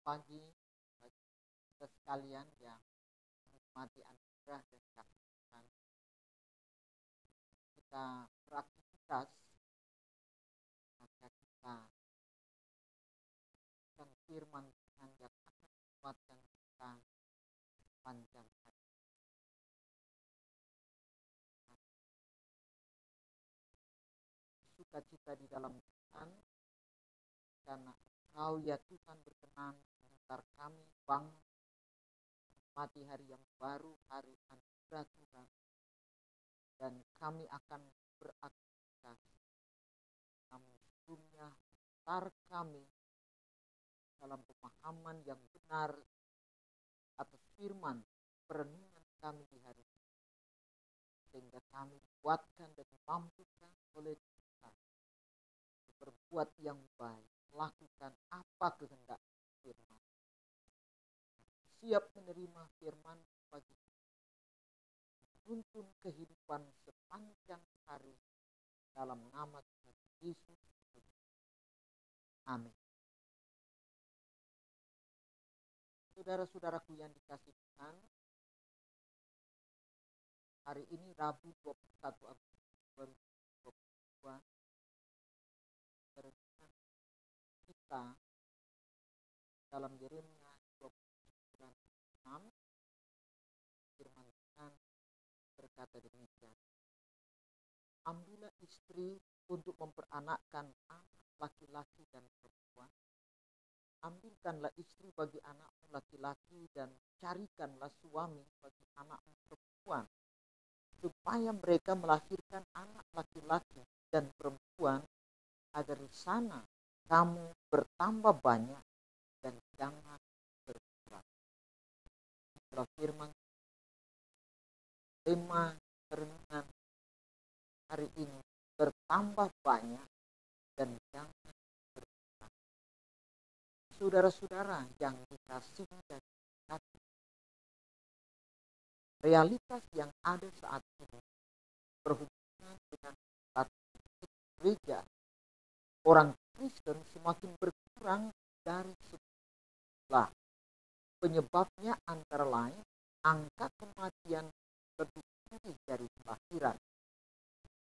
pagi bagi kita sekalian yang menikmati anugerah dan kasih Tuhan. Kita beraktivitas, maka kita dan firman Tuhan yang akan menguatkan kita panjang hari. Sukacita di dalam Tuhan, karena Engkau ya Tuhan berkenan mengantar kami bangun menikmati hari yang baru, hari anugerah Tuhan, dan kami akan beraktivitas. Namun sebelumnya antar kami dalam pemahaman yang benar atas firman perenungan kami di hari ini, sehingga kami dikuatkan dan dimampukan oleh Tuhan berbuat yang baik, melakukan apa kehendak firman, siap menerima firman bagi menuntun kehidupan sepanjang hari dalam nama Tuhan Yesus. Amin. Saudara-saudaraku yang dikasih Tuhan, hari ini Rabu 21 Agustus 2022, berenungan kita dalam Yeremia 29:6, firman Tuhan berkata demikian: ambillah istri untuk memperanakkan anak laki-laki dan perempuan. Ambilkanlah istri bagi anakmu laki-laki dan carikanlah suami bagi anakmu perempuan, supaya mereka melahirkan anak laki-laki dan perempuan, agar di sana kamu bertambah banyak dan jangan berkurang. Itulah firman tema renungan hari ini, bertambah banyak dan jangan berkurang. Saudara-saudara yang dikasihi dan dikasihi, realitas yang ada saat ini berhubungan dengan statistik gereja, orang Kristen semakin berkurang dari sebelah. Penyebabnya antara lain angka kematian lebih tinggi dari kelahiran.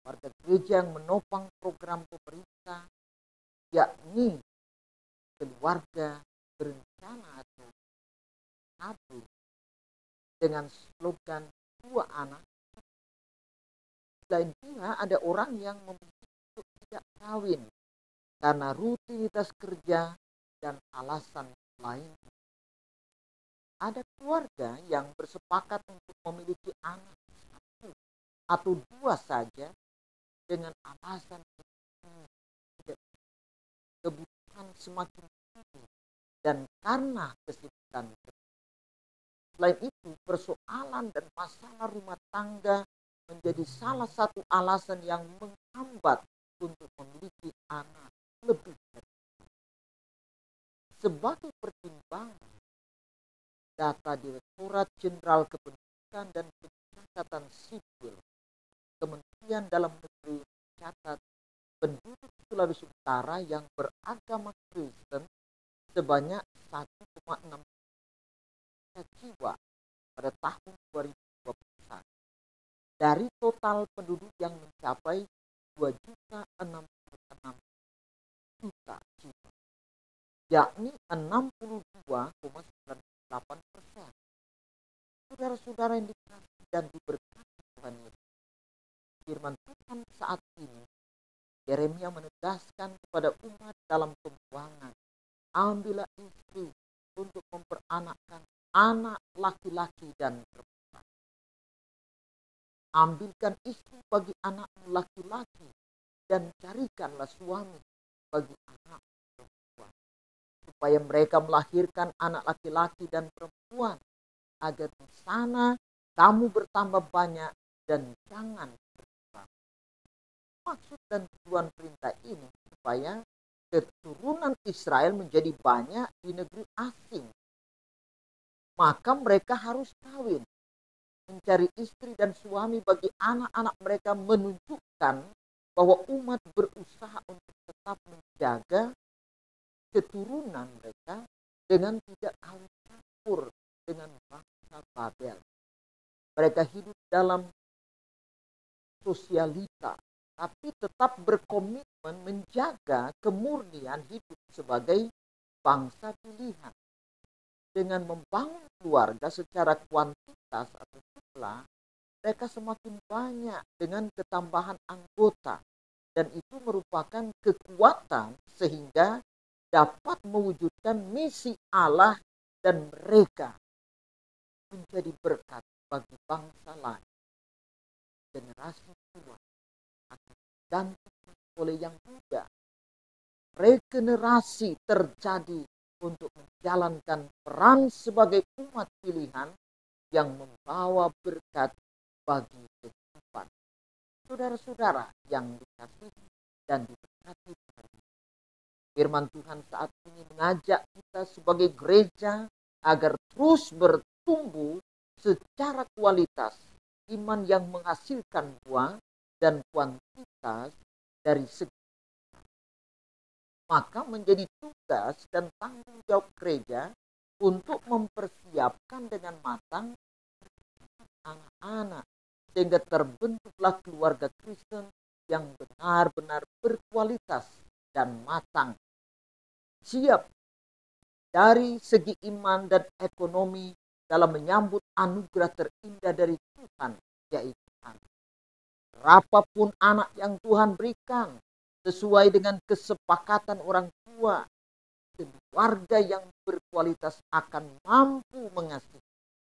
Warga gereja yang menopang program pemerintah, yakni keluarga berencana atau kabur, dengan slogan 2 anak. Selain pula ada orang yang memilih untuk tidak kawin karena rutinitas kerja dan alasan lain. Ada keluarga yang bersepakat untuk memiliki anak 1 atau 2 saja dengan alasan tidak, kebutuhan semakin tinggi dan karena kesibukan. Selain itu, persoalan dan masalah rumah tangga menjadi salah satu alasan yang menghambat untuk memiliki anak lebih dari. Sebagai pertimbangan, data Direktorat Jenderal Kependudukan dan Pencatatan Sipil Kementerian Dalam Negeri mencatat penduduk Sulawesi Utara yang beragama Kristen sebanyak 1,6 juta jiwa pada tahun 2021 dari total penduduk yang mencapai 2.066 juta jiwa, yakni 62,98%. Saudara-saudara yang dikasihi dan diberkati Tuhan Yesus, firman Tuhan saat ini Yeremia menegaskan kepada umat dalam pembuangan, ambillah istri untuk memperanakkan anak laki-laki dan perempuan. Ambilkan istri bagi anakmu laki-laki dan carikanlah suami bagi anak perempuan, supaya mereka melahirkan anak laki-laki dan perempuan, agar di sana kamu bertambah banyak dan jangan berkurang. Maksud dan tujuan perintah ini supaya keturunan Israel menjadi banyak di negeri asing. Maka mereka harus kawin, mencari istri dan suami bagi anak-anak mereka, menunjukkan bahwa umat berusaha untuk tetap menjaga keturunan mereka dengan tidak kawin campur dengan bangsa Babel. Mereka hidup dalam sosialita, tapi tetap berkomitmen menjaga kemurnian hidup sebagai bangsa pilihan. Dengan membangun keluarga secara kuantitas atau jumlah, mereka semakin banyak dengan ketambahan anggota. Dan itu merupakan kekuatan sehingga dapat mewujudkan misi Allah dan mereka menjadi berkat bagi bangsa lain. Generasi tua akan digantikan oleh yang muda. Regenerasi terjadi untuk menjalankan peran sebagai umat pilihan yang membawa berkat bagi kehidupan. Saudara-saudara yang dikasihi dan diberkati Tuhan, firman Tuhan saat ini mengajak kita sebagai gereja agar terus bertumbuh secara kualitas, iman yang menghasilkan buah dan kuantitas dari segi. Maka menjadi tugas dan tanggung jawab gereja untuk mempersiapkan dengan matang anak-anak sehingga terbentuklah keluarga Kristen yang benar-benar berkualitas dan matang, siap dari segi iman dan ekonomi dalam menyambut anugerah terindah dari Tuhan, yaitu anak. Berapapun anak yang Tuhan berikan, sesuai dengan kesepakatan orang tua, keluarga yang berkualitas akan mampu mengasihi,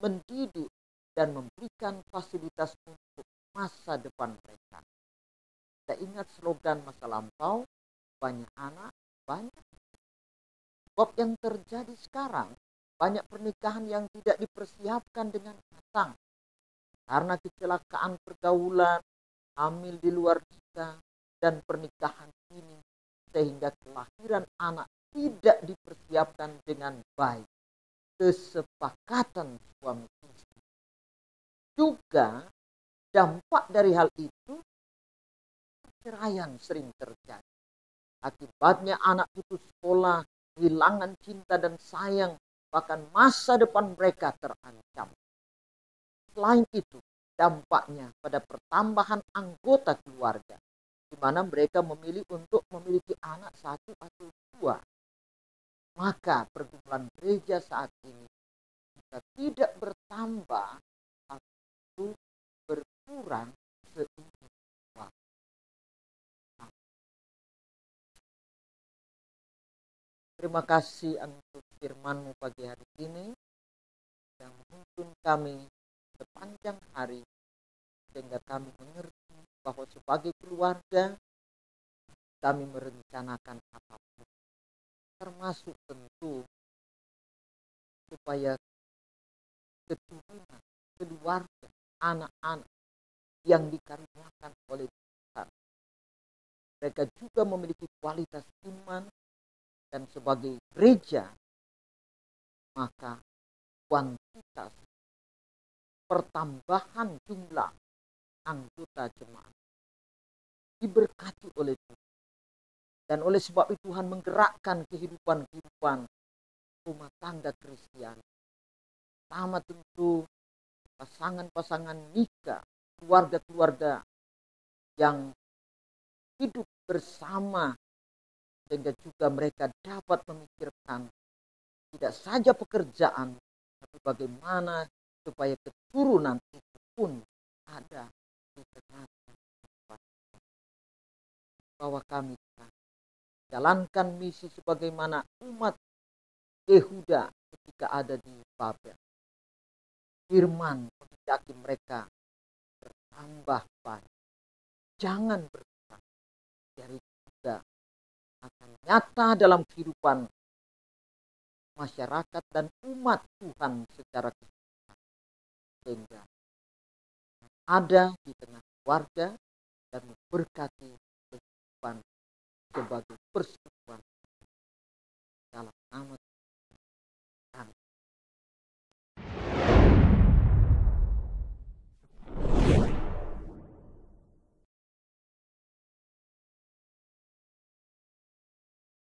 mendidik, dan memberikan fasilitas untuk masa depan mereka. Kita ingat slogan masa lampau, banyak anak, banyak. Sebab yang terjadi sekarang, banyak pernikahan yang tidak dipersiapkan dengan matang. Karena kecelakaan pergaulan, hamil di luar nikah, dan pernikahan ini, sehingga kelahiran anak tidak dipersiapkan dengan baik. Kesepakatan suami istri. Juga dampak dari hal itu, perceraian sering terjadi. Akibatnya anak putus sekolah, kehilangan cinta dan sayang, bahkan masa depan mereka terancam. Selain itu, dampaknya pada pertambahan anggota keluarga, di mana mereka memilih untuk memiliki anak satu atau dua. Maka pergumulan gereja saat ini jika tidak bertambah atau berkurang seiring waktu. Terima kasih untuk firman-Mu pagi hari ini yang menuntun kami sepanjang hari sehingga kami mengerti bahwa sebagai keluarga kami merencanakan apapun, termasuk tentu supaya keturunan, keluarga, anak-anak yang dikaruniakan oleh Tuhan, mereka juga memiliki kualitas iman, dan sebagai gereja maka kuantitas pertambahan jumlah anggota jemaat diberkati oleh Tuhan. Dan oleh sebab itu Tuhan menggerakkan kehidupan rumah tangga Kristiani. Pertama tentu pasangan-pasangan nikah, keluarga-keluarga yang hidup bersama, sehingga juga mereka dapat memikirkan tidak saja pekerjaan, tapi bagaimana supaya keturunan itu pun ada di tengah bahwa kami jalankan misi sebagaimana umat Yehuda ketika ada di Babel. Firman menghendaki mereka bertambah banyak, jangan berkurang. Dari juga akan nyata dalam kehidupan masyarakat dan umat Tuhan secara keseluruhan, sehingga ada di tengah keluarga dan memberkati kehidupan sebagai persekutuan